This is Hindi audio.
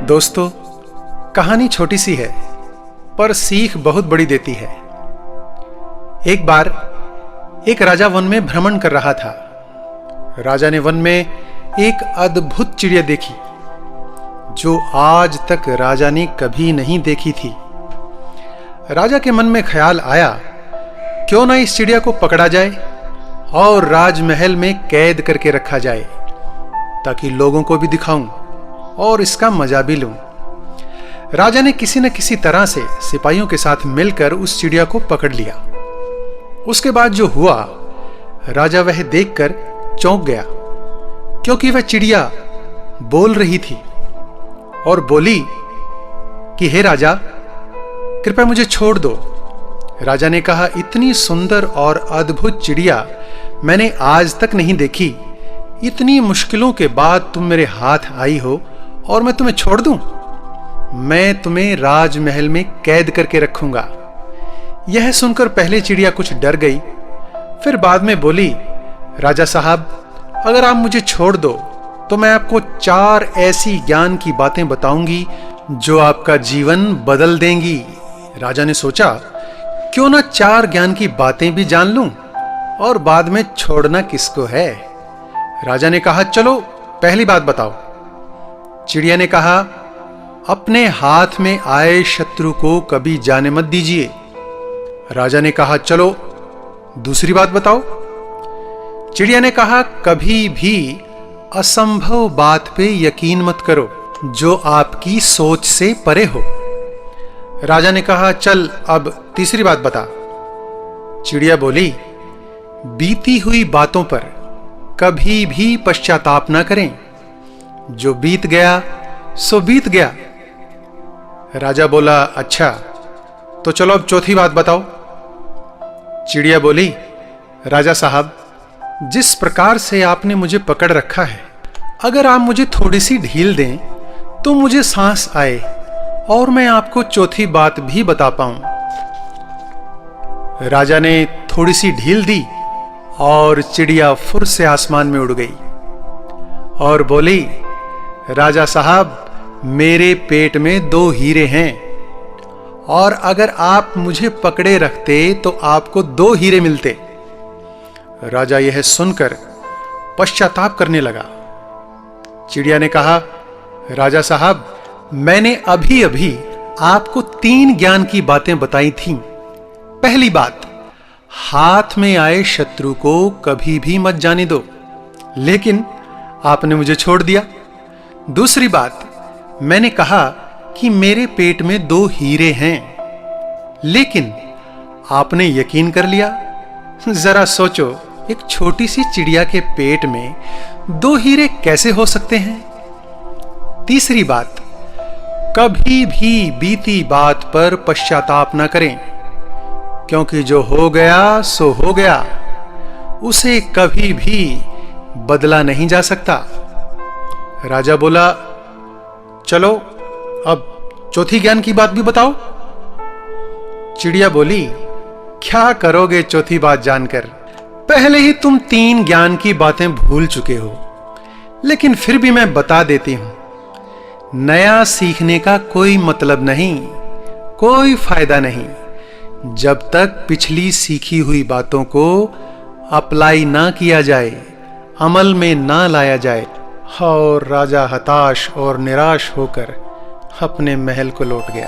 दोस्तों, कहानी छोटी सी है पर सीख बहुत बड़ी देती है। एक बार एक राजा वन में भ्रमण कर रहा था। राजा ने वन में एक अद्भुत चिड़िया देखी जो आज तक राजा ने कभी नहीं देखी थी। राजा के मन में ख्याल आया, क्यों ना इस चिड़िया को पकड़ा जाए और राजमहल में कैद करके रखा जाए, ताकि लोगों को भी दिखाऊं और इसका मजा भी लूं। राजा ने किसी न किसी तरह से सिपाहियों के साथ मिलकर उस चिड़िया को पकड़ लिया। उसके बाद जो हुआ, राजा वह देखकर चौंक गया, क्योंकि वह चिड़िया बोल रही थी और बोली कि हे राजा, कृपया मुझे छोड़ दो। राजा ने कहा, इतनी सुंदर और अद्भुत चिड़िया मैंने आज तक नहीं देखी। इतनी मुश्किलों के बाद तुम मेरे हाथ आई हो और मैं तुम्हें छोड़ दूं? मैं तुम्हें राजमहल में कैद करके रखूंगा। यह सुनकर पहले चिड़िया कुछ डर गई, फिर बाद में बोली, राजा साहब, अगर आप मुझे छोड़ दो तो मैं आपको 4 ऐसी ज्ञान की बातें बताऊंगी जो आपका जीवन बदल देंगी। राजा ने सोचा, क्यों ना 4 ज्ञान की बातें भी जान लूं और बाद में छोड़ना किसको है। राजा ने कहा, चलो पहली बात बताओ। चिड़िया ने कहा, अपने हाथ में आए शत्रु को कभी जाने मत दीजिए। राजा ने कहा, चलो दूसरी बात बताओ। चिड़िया ने कहा, कभी भी असंभव बात पे यकीन मत करो जो आपकी सोच से परे हो। राजा ने कहा, चल अब तीसरी बात बता। चिड़िया बोली, बीती हुई बातों पर कभी भी पश्चाताप ना करें। जो बीत गया सो बीत गया। राजा बोला, अच्छा तो चलो अब चौथी बात बताओ। चिड़िया बोली, राजा साहब, जिस प्रकार से आपने मुझे पकड़ रखा है, अगर आप मुझे थोड़ी सी ढील दें तो मुझे सांस आए और मैं आपको चौथी बात भी बता पाऊं। राजा ने थोड़ी सी ढील दी और चिड़िया फुर से आसमान में उड़ गई और बोली, राजा साहब, मेरे पेट में 2 हीरे हैं और अगर आप मुझे पकड़े रखते तो आपको 2 हीरे मिलते। राजा यह सुनकर पश्चाताप करने लगा। चिड़िया ने कहा, राजा साहब, मैंने अभी अभी आपको 3 ज्ञान की बातें बताई थीं। पहली बात, हाथ में आए शत्रु को कभी भी मत जाने दो, लेकिन आपने मुझे छोड़ दिया। दूसरी बात, मैंने कहा कि मेरे पेट में 2 हीरे हैं, लेकिन आपने यकीन कर लिया। जरा सोचो, एक छोटी सी चिड़िया के पेट में 2 हीरे कैसे हो सकते हैं। तीसरी बात, कभी भी बीती बात पर पश्चाताप ना करें, क्योंकि जो हो गया सो हो गया, उसे कभी भी बदला नहीं जा सकता। राजा बोला, चलो अब चौथी ज्ञान की बात भी बताओ। चिड़िया बोली, क्या करोगे चौथी बात जानकर? पहले ही तुम 3 ज्ञान की बातें भूल चुके हो, लेकिन फिर भी मैं बता देती हूं। नया सीखने का कोई मतलब नहीं, कोई फायदा नहीं, जब तक पिछली सीखी हुई बातों को अप्लाई ना किया जाए, अमल में ना लाया जाए। और राजा हताश और निराश होकर अपने महल को लौट गया।